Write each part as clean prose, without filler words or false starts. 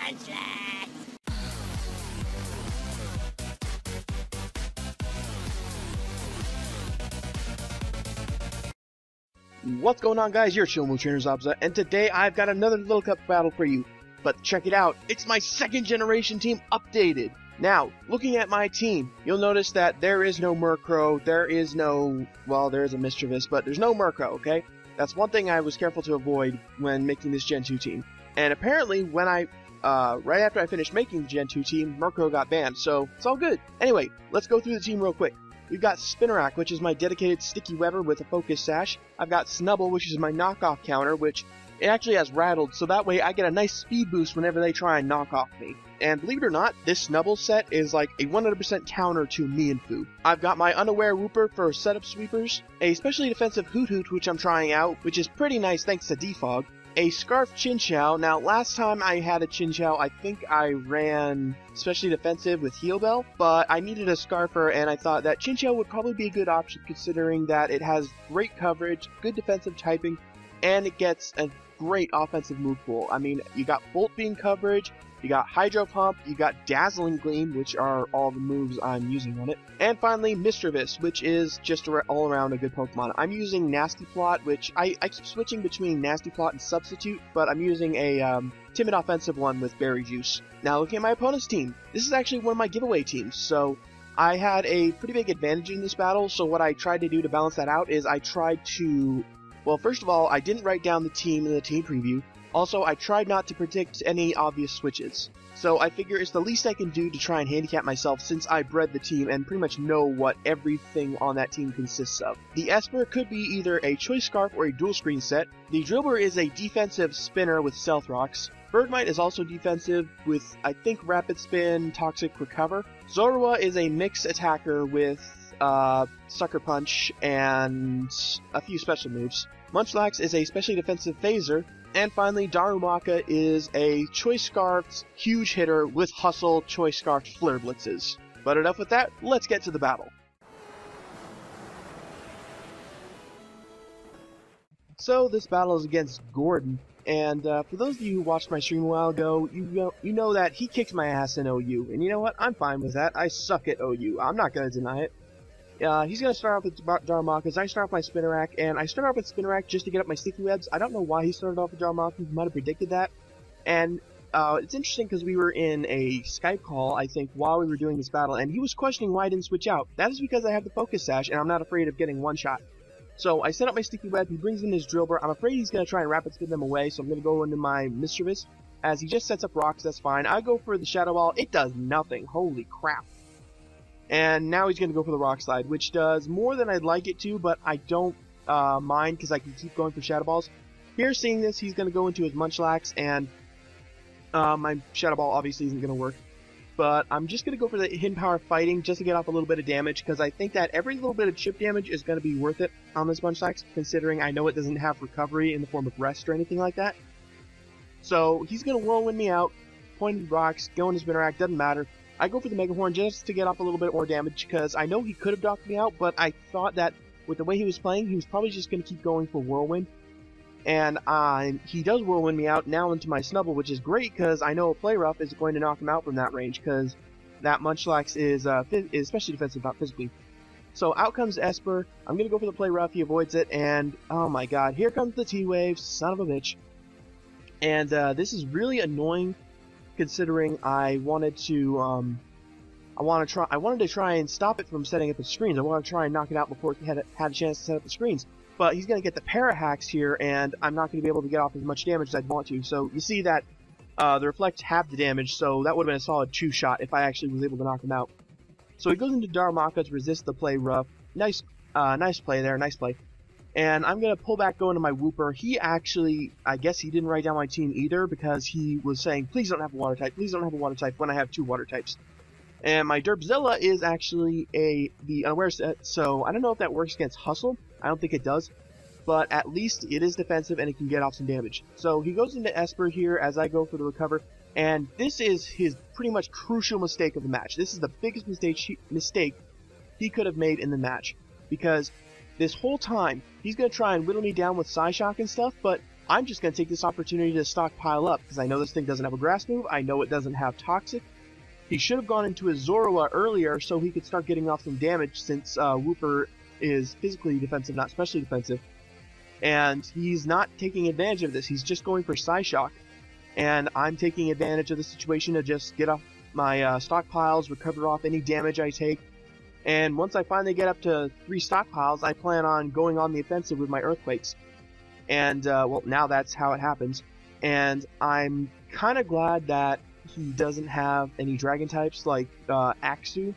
useless! What's going on, guys? Your Chill Move Trainer DERPZILLA, and today I've got another Little Cup battle for you. But check it out, it's my second generation team updated. Now, looking at my team, you'll notice that there is no Murkrow, there is no, well, there is a Mischievous, but there's no Murkrow, okay? That's one thing I was careful to avoid when making this Gen 2 team. And apparently, when right after I finished making the Gen 2 team, Murkrow got banned, so it's all good. Anyway, let's go through the team real quick. We've got Spinarak, which is my dedicated sticky webber with a focus sash. I've got Snubbull, which is my knockoff counter, which it actually has rattled, so that way I get a nice speed boost whenever they try and knock off me. And believe it or not, this Snubbull set is like a 100% counter to Mienfoo. I've got my Unaware Wooper for setup sweepers, a specially defensive Hoot Hoot, which I'm trying out, which is pretty nice thanks to Defog, a Scarf Chinchou. Now, last time I had a Chinchou, I think I ran especially defensive with Heal Bell, but I needed a Scarfer, and I thought that Chinchou would probably be a good option considering that it has great coverage, good defensive typing, and it gets a great offensive move pool. I mean, you got Volt Beam coverage, you got Hydro Pump, you got Dazzling Gleam, which are all the moves I'm using on it, and finally Mischievous, which is just all around a good Pokemon. I'm using Nasty Plot, which I keep switching between Nasty Plot and Substitute, but I'm using a Timid Offensive one with Berry Juice. Now looking at my opponent's team, this is actually one of my giveaway teams, so I had a pretty big advantage in this battle, so what I tried to do to balance that out is I tried to, well, first of all, I didn't write down the team in the team preview. Also, I tried not to predict any obvious switches. So I figure it's the least I can do to try and handicap myself since I bred the team and pretty much know what everything on that team consists of. The Esper could be either a Choice Scarf or a dual screen set. The Drillbur is a defensive spinner with Stealth Rocks. Birdmite is also defensive with, I think, Rapid Spin, Toxic Recover. Zorua is a mixed attacker with Sucker Punch and a few special moves. Munchlax is a specially defensive phaser. And finally, Darumaka is a Choice Scarfed huge hitter with Hustle Choice Scarfed Flare Blitzes. But enough with that, let's get to the battle. So this battle is against Gordon, and for those of you who watched my stream a while ago, you know that he kicked my ass in OU, and you know what? I'm fine with that. I suck at OU. I'm not going to deny it. He's going to start off with Darumaka. I start off my Spinarak, and I start off with Spinarak just to get up my Sticky Webs. I don't know why he started off with Darumaka. He might have predicted that. And it's interesting because we were in a Skype call, I think, while we were doing this battle, and he was questioning why I didn't switch out. That is because I have the Focus Sash, and I'm not afraid of getting one shot. So I set up my Sticky Web. He brings in his Drillbur. I'm afraid he's going to try and Rapid Spin them away, so I'm going to go into my Mischievous. As he just sets up rocks, that's fine. I go for the Shadow Ball. It does nothing. Holy crap. And now he's going to go for the Rock Slide, which does more than I'd like it to, but I don't mind because I can keep going for Shadow Balls. Here, seeing this, he's going to go into his Munchlax, and my Shadow Ball obviously isn't going to work. But I'm just going to go for the Hidden Power Fighting just to get off a little bit of damage, because I think that every little bit of chip damage is going to be worth it on this Munchlax, considering I know it doesn't have recovery in the form of rest or anything like that. So he's going to Whirlwind me out, pointed rocks, go into Spinarak, doesn't matter. I go for the Mega Horn just to get off a little bit more damage because I know he could have knocked me out, but I thought that with the way he was playing, he was probably just going to keep going for Whirlwind. And he does Whirlwind me out now into my Snubbull, which is great because I know a Play Rough is going to knock him out from that range because that Munchlax is especially defensive, not physically. So out comes Esper. I'm going to go for the Play Rough. He avoids it, and oh my god, here comes the T-Wave, son of a bitch. And this is really annoying, considering I wanted to try and stop it from setting up the screens. I wanted to try and knock it out before it had a chance to set up the screens. But he's going to get the Parahacks here, and I'm not going to be able to get off as much damage as I'd want to. So you see that the Reflect halved the damage, so that would have been a solid 2-shot if I actually was able to knock him out. So he goes into Darumaka to resist the Play Rough. Nice play there, nice play. And I'm going to pull back, go into my Wooper. He actually, I guess he didn't write down my team either because he was saying, please don't have a Water type, please don't have a Water type when I have 2 Water types. And my DERPZILLA is actually the Unaware set, so I don't know if that works against Hustle. I don't think it does. But at least it is defensive and it can get off some damage. So he goes into Esper here as I go for the Recover. And this is his pretty much crucial mistake of the match. This is the biggest mistake he could have made in the match. Because this whole time, he's going to try and whittle me down with Psyshock and stuff, but I'm just going to take this opportunity to stockpile up, because I know this thing doesn't have a grass move, I know it doesn't have toxic. He should have gone into his Zorua earlier so he could start getting off some damage, since Wooper is physically defensive, not specially defensive. And he's not taking advantage of this, he's just going for Psyshock. And I'm taking advantage of the situation to just get off my stockpiles, recover off any damage I take. And once I finally get up to 3 stockpiles, I plan on going on the offensive with my Earthquakes. And, well, now that's how it happens. And I'm kind of glad that he doesn't have any Dragon types like Axu,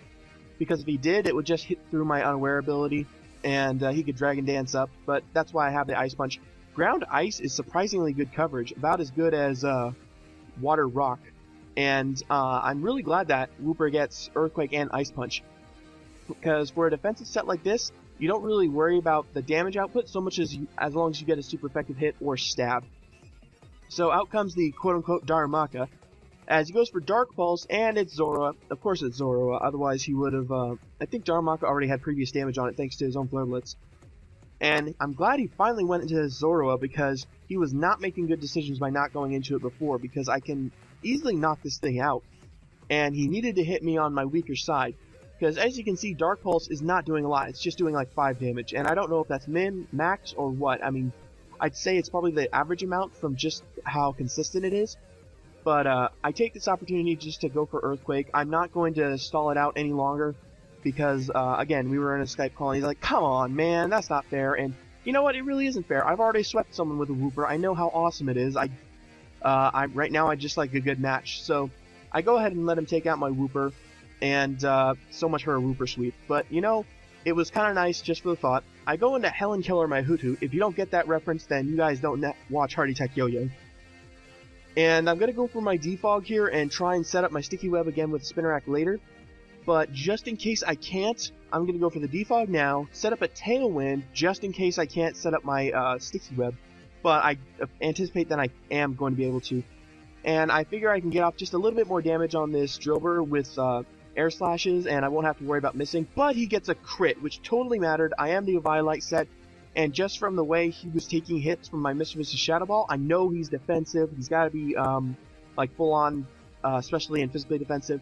because if he did, it would just hit through my Unaware ability, and he could Dragon Dance up, but that's why I have the Ice Punch. Ground Ice is surprisingly good coverage, about as good as Water Rock, and I'm really glad that Wooper gets Earthquake and Ice Punch, because for a defensive set like this, you don't really worry about the damage output so much as long as you get a super effective hit or stab. So out comes the quote-unquote Darumaka, as he goes for Dark Pulse, and it's Zorua. Of course it's Zorua, otherwise he would have, I think Darumaka already had previous damage on it thanks to his own Flare Blitz. And I'm glad he finally went into his Zorua, because he was not making good decisions by not going into it before, because I can easily knock this thing out. And he needed to hit me on my weaker side, because as you can see, Dark Pulse is not doing a lot, it's just doing like 5 damage, and I don't know if that's min, max, or what. I mean, I'd say it's probably the average amount from just how consistent it is. But I take this opportunity just to go for Earthquake. I'm not going to stall it out any longer, because, again, we were in a Skype call, and he's like, come on, man, that's not fair. And you know what? It really isn't fair. I've already swept someone with a Wooper. I know how awesome it is. Right now, I just like a good match. So I go ahead and let him take out my Wooper, and so much for a Wooper sweep. But, you know, it was kind of nice just for the thought. I go into Helen Killer my Hoot Hoot. If you don't get that reference, then you guys don't watch Hardy Tech Yo-Yo. And I'm going to go for my Defog here and try and set up my Sticky Web again with Spinnerack later. But just in case I can't, I'm going to go for the Defog now, set up a Tailwind just in case I can't set up my Sticky Web. But I anticipate that I am going to be able to. And I figure I can get off just a little bit more damage on this Drillbur with Air Slashes, and I won't have to worry about missing. But he gets a crit, which totally mattered. I am the Eviolite set. And just from the way he was taking hits from my Mischievous Shadow Ball, I know he's defensive. He's got to be, like, full-on, especially and physically defensive.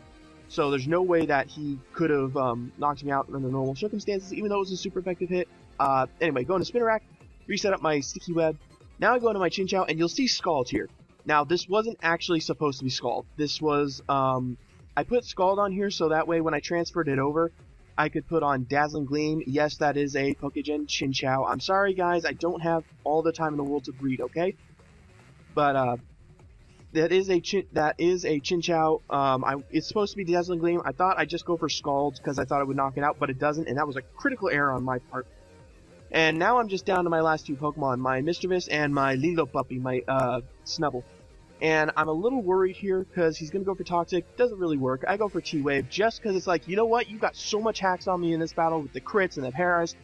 So there's no way that he could have knocked me out under normal circumstances, even though it was a super effective hit. Anyway, go into Spinnerack, reset up my Sticky Web. Now I go into my Chinchou, and you'll see Scald here. Now, this wasn't actually supposed to be Scald. This was, I put Scald on here so that way when I transferred it over, I could put on Dazzling Gleam. Yes, that is a Pokegen Chinchou. I'm sorry, guys, I don't have all the time in the world to breed, okay? But, that is a Chinchou. It's supposed to be Dazzling Gleam. I thought I'd just go for Scald, because I thought it would knock it out, but it doesn't, and that was a critical error on my part. And now I'm just down to my last 2 Pokemon, my Mischievous and my Lilo Puppy, my, Snubble. And I'm a little worried here, because he's going to go for Toxic. Doesn't really work. I go for T-Wave, just because it's like, you know what? You got so much hacks on me in this battle with the crits and the paras.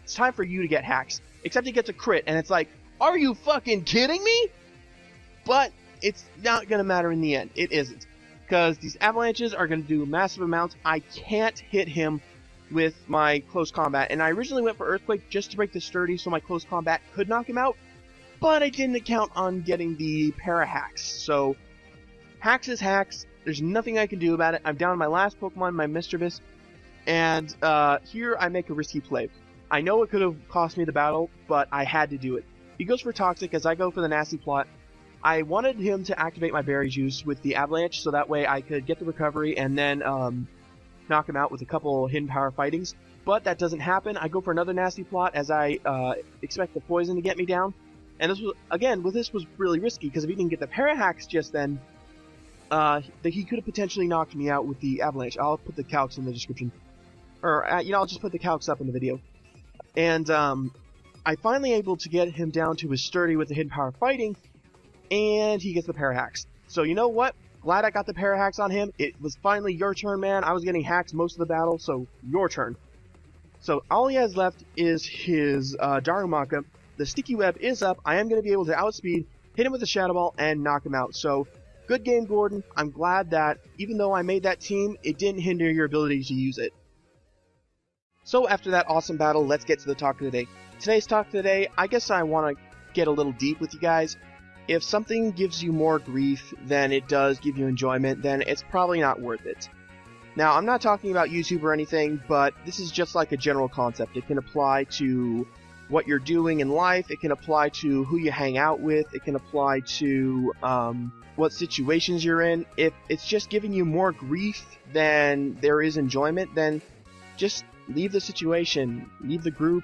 It's time for you to get hacks. Except he gets a crit, and it's like, are you fucking kidding me? But it's not going to matter in the end. It isn't. Because these avalanches are going to do massive amounts. I can't hit him with my close combat. And I originally went for Earthquake just to break the sturdy so my close combat could knock him out. But I didn't count on getting the para hacks. So, hacks is hacks. There's nothing I can do about it. I'm down to my last Pokemon, my Mischievous. And here I make a risky play. I know it could have cost me the battle, but I had to do it. He goes for Toxic as I go for the Nasty Plot. I wanted him to activate my Berry Juice with the Avalanche so that way I could get the recovery and then knock him out with a couple Hidden Power Fightings. But that doesn't happen. I go for another Nasty Plot as I expect the Poison to get me down. And this was, again, this was really risky, because if he didn't get the Parahacks just then, he could have potentially knocked me out with the Avalanche. I'll put the calcs in the description. Or, I'll just put the calcs up in the video. And, I finally able to get him down to his Sturdy with the Hidden Power Fighting, and he gets the Parahacks. So, you know what? Glad I got the Parahacks on him. It was finally your turn, man. I was getting hacks most of the battle, so your turn. So, all he has left is his, Darumaka. The Sticky Web is up. I am going to be able to outspeed, hit him with a Shadow Ball, and knock him out. So, good game, Gordon. I'm glad that, even though I made that team, it didn't hinder your ability to use it. So, after that awesome battle, let's get to the talk of the day. Today's talk of the day, I guess I want to get a little deep with you guys. If something gives you more grief than it does give you enjoyment, then it's probably not worth it. Now, I'm not talking about YouTube or anything, but this is just like a general concept. It can apply to what you're doing in life, it can apply to who you hang out with, it can apply to what situations you're in. If it's just giving you more grief than there is enjoyment, then just leave the situation, leave the group,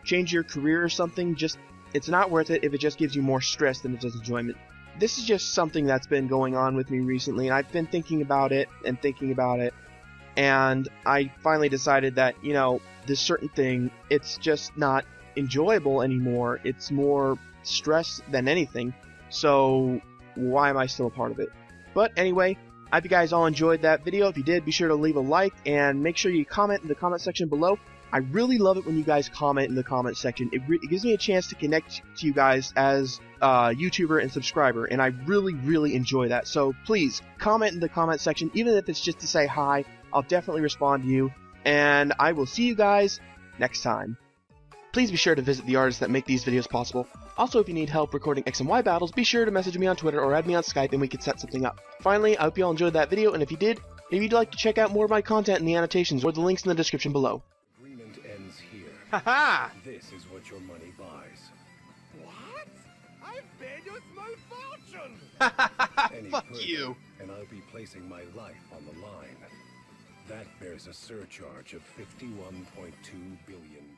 change your career or something. Just, it's not worth it if it just gives you more stress than it does enjoyment. This is just something that's been going on with me recently, and I've been thinking about it, and I finally decided that, you know, this certain thing, it's just not enjoyable anymore. It's more stress than anything, so why am I still a part of it? But anyway, I hope you guys all enjoyed that video. If you did, be sure to leave a like, and make sure you comment in the comment section below. I really love it when you guys comment in the comment section. It gives me a chance to connect to you guys as a YouTuber and subscriber, and I really enjoy that. So please, comment in the comment section, even if it's just to say hi. I'll definitely respond to you, and I will see you guys next time. Please be sure to visit the artists that make these videos possible. Also, if you need help recording X&Y battles, be sure to message me on Twitter or add me on Skype and we can set something up. Finally, I hope you all enjoyed that video, and if you did, maybe you'd like to check out more of my content in the annotations or the links in the description below. Agreement ends here. Haha! This is what your money buys. What? I've paid a small fortune! Any Fuck further, you! And I'll be placing my life on the line. That bears a surcharge of $51.2 billion.